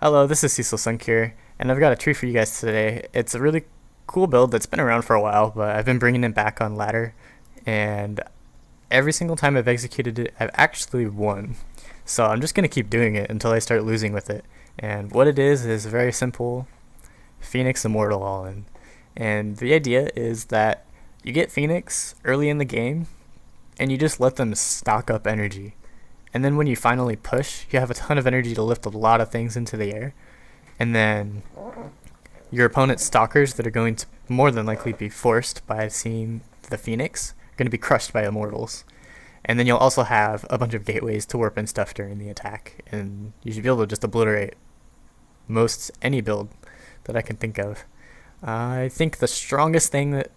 Hello, this is Cecil Sunk here, and I've got a treat for you guys today. It's a really cool build that's been around for a while, but I've been bringing it back on ladder, and every single time I've executed it, I've actually won. So I'm just going to keep doing it until I start losing with it. And what it is very simple: Pheonix Immortal Allin. And the idea is that you get Pheonix early in the game, and you just let them stock up energy. And then when you finally push, you have a ton of energy to lift a lot of things into the air. And then your opponent's stalkers that are going to more than likely be forced by seeing the Pheonix are going to be crushed by immortals. And then you'll also have a bunch of gateways to warp and stuff during the attack. And you should be able to just obliterate most any build that I can think of. I think the strongest thing that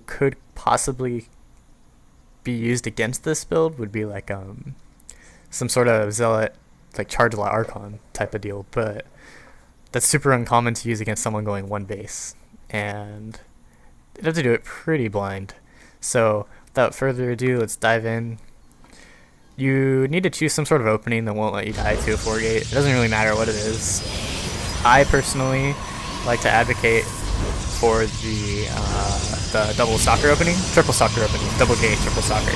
could possibly be used against this build would be like some sort of zealot, like charge la archon type of deal, but that's super uncommon to use against someone going one base, and you'd have to do it pretty blind. So without further ado, let's dive in. You need to choose some sort of opening that won't let you die to a 4-gate. It doesn't really matter what it is. I personally like to advocate for the double stalker opening, triple stalker opening, double gate, triple stalker,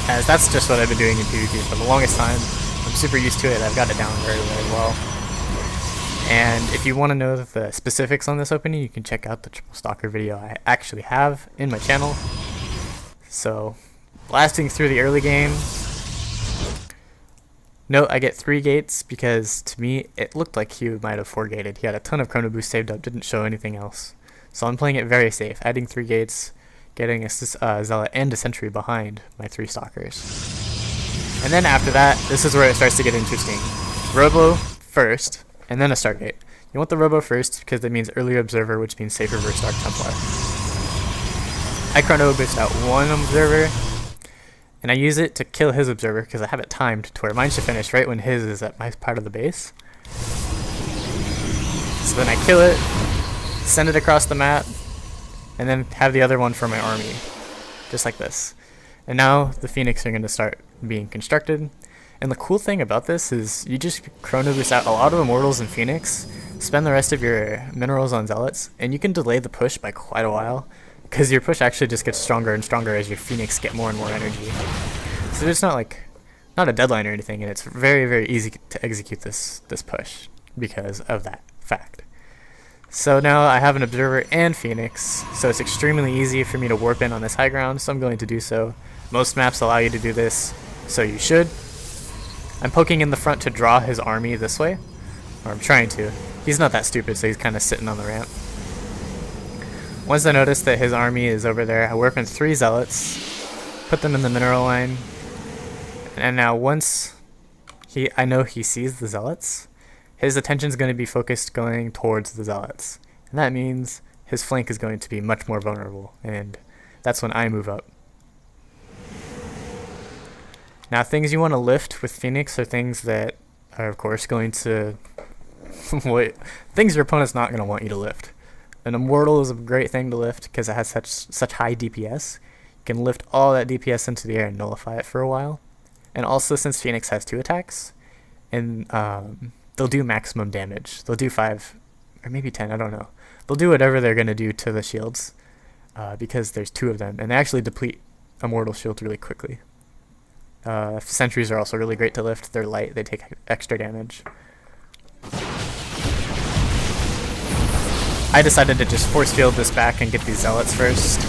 as that's just what I've been doing in PvP for the longest time. I'm super used to it. I've got it down very, very well. And if you want to know the specifics on this opening, you can check out the triple stalker video I actually have in my channel. So, blasting through the early game. Note I get 3 gates because to me it looked like he might have 4-gated. He had a ton of chrono boost saved up, didn't show anything else. So I'm playing it very safe, adding 3 gates, getting a zealot and a sentry behind my 3 stalkers. And then after that, this is where it starts to get interesting. Robo first, and then a Stargate. You want the Robo first because that means early observer, which means safer versus Dark Templar. I chrono boost out 1 observer, and I use it to kill his observer because I have it timed to where mine should finish right when his is at my part of the base. So then I kill it, send it across the map, and then have the other one for my army, just like this. And now the Pheonix are going to start being constructed. And the cool thing about this is you just chrono boost out a lot of immortals and Pheonix, spend the rest of your minerals on zealots, and you can delay the push by quite a while, because your push actually just gets stronger and stronger as your Pheonix get more and more energy. So it's not a deadline or anything, and it's very, very easy to execute this push because of that fact. So now I have an observer and Pheonix, so it's extremely easy for me to warp in on this high ground, so I'm going to do so. Most maps allow you to do this, so you should. I'm poking in the front to draw his army this way, or I'm trying to. He's not that stupid, so he's kind of sitting on the ramp. Once I notice that his army is over there, I warp in 3 zealots, put them in the mineral line, and now once I know he sees the zealots, his attention is going to be focused going towards the zealots. And that means his flank is going to be much more vulnerable, and that's when I move up. Now things you want to lift with Pheonix are things that are of course going to things your opponent's not going to want you to lift. An Immortal is a great thing to lift because it has such high DPS. You can lift all that DPS into the air and nullify it for a while. And also, since Pheonix has 2 attacks, and they'll do maximum damage. They'll do 5, or maybe 10, I don't know. They'll do whatever they're going to do to the shields, because there's 2 of them, and they actually deplete Immortal shields really quickly. Sentries are also really great to lift. They're light, they take extra damage. I decided to just force field this back and get these zealots first.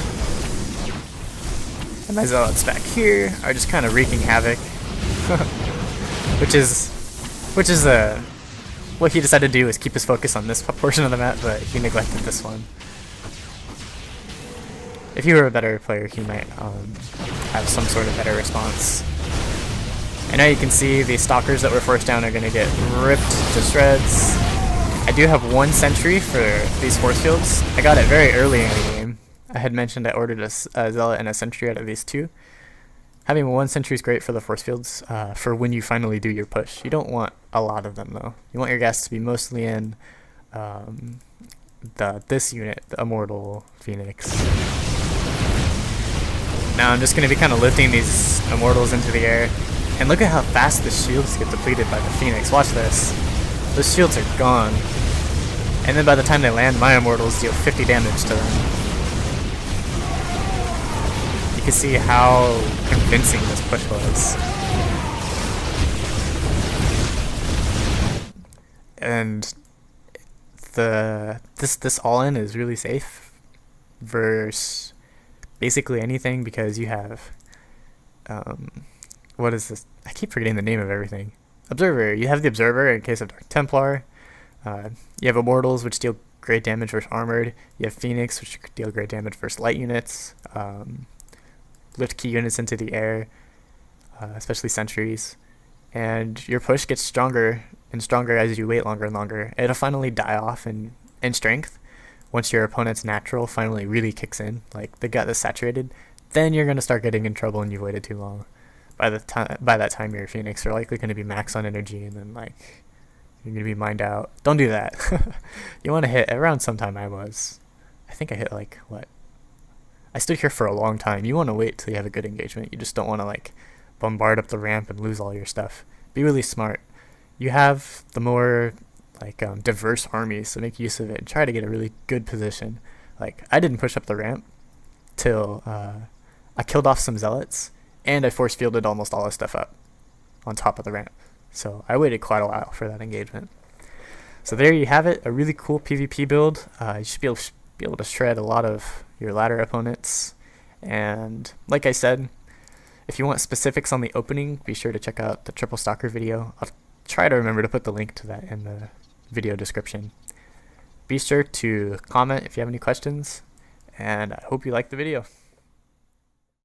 And my zealots back here are just kind of wreaking havoc. which is what he decided to do is keep his focus on this portion of the map, but he neglected this one. If he were a better player, he might have some sort of better response. And now you can see the stalkers that were forced down are going to get ripped to shreds. I do have 1 sentry for these force fields. I got it very early in the game. I had mentioned I ordered a zealot and a sentry out of these 2. Having 1 sentry is great for the force fields for when you finally do your push. You don't want a lot of them though. You want your gas to be mostly in this unit, the Immortal Pheonix. Now I'm just going to be kind of lifting these Immortals into the air. And look at how fast the shields get depleted by the Pheonix. Watch this. those shields are gone. And then by the time they land, my immortals deal 50 damage to them. You can see how convincing this push was. And this Allin is really safe versus basically anything, because you have what is this? I keep forgetting the name of everything. Observer. You have the Observer in case of Dark Templar. You have Immortals, which deal great damage versus armored. You have Pheonix, which deal great damage versus light units. Lift key units into the air, especially sentries. And your push gets stronger and stronger as you wait longer and longer. It'll finally die off in strength once your opponent's natural finally really kicks in, like the gut is saturated. Then you're gonna start getting in trouble, and you've waited too long. By that time, your Pheonix are likely gonna be max on energy, and then like you're gonna be mined out. Don't do that. You want to hit around sometime. I think I hit like what? I stood here for a long time. You want to wait till you have a good engagement. You just don't want to like bombard up the ramp and lose all your stuff. Be really smart. You have the more like diverse armies, so make use of it and try to get a really good position. Like I didn't push up the ramp till I killed off some zealots, and I force fielded almost all his stuff up on top of the ramp. So I waited quite a while for that engagement. So there you have it, a really cool PvP build. You should be able to shred a lot of your ladder opponents. And like I said, if you want specifics on the opening, be sure to check out the Triple Stalker video. I'll try to remember to put the link to that in the video description. Be sure to comment if you have any questions, and I hope you liked the video.